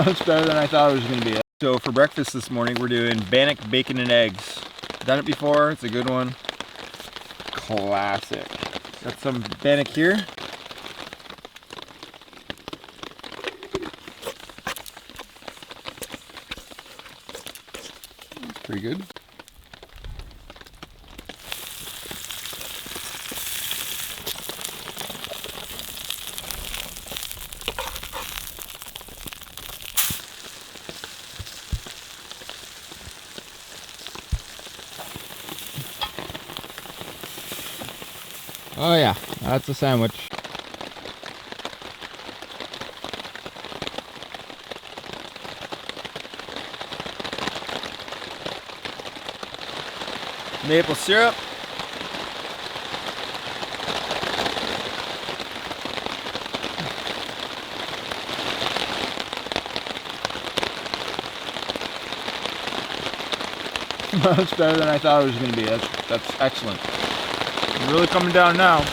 Much better than I thought it was going to be. So for breakfast this morning, we're doing Bannock bacon and eggs. Done it before, it's a good one. Classic. Got some Bannock here. That's pretty good. Oh yeah, that's a sandwich. Maple syrup. Much better than I thought it was going to be. That's excellent. Really coming down now.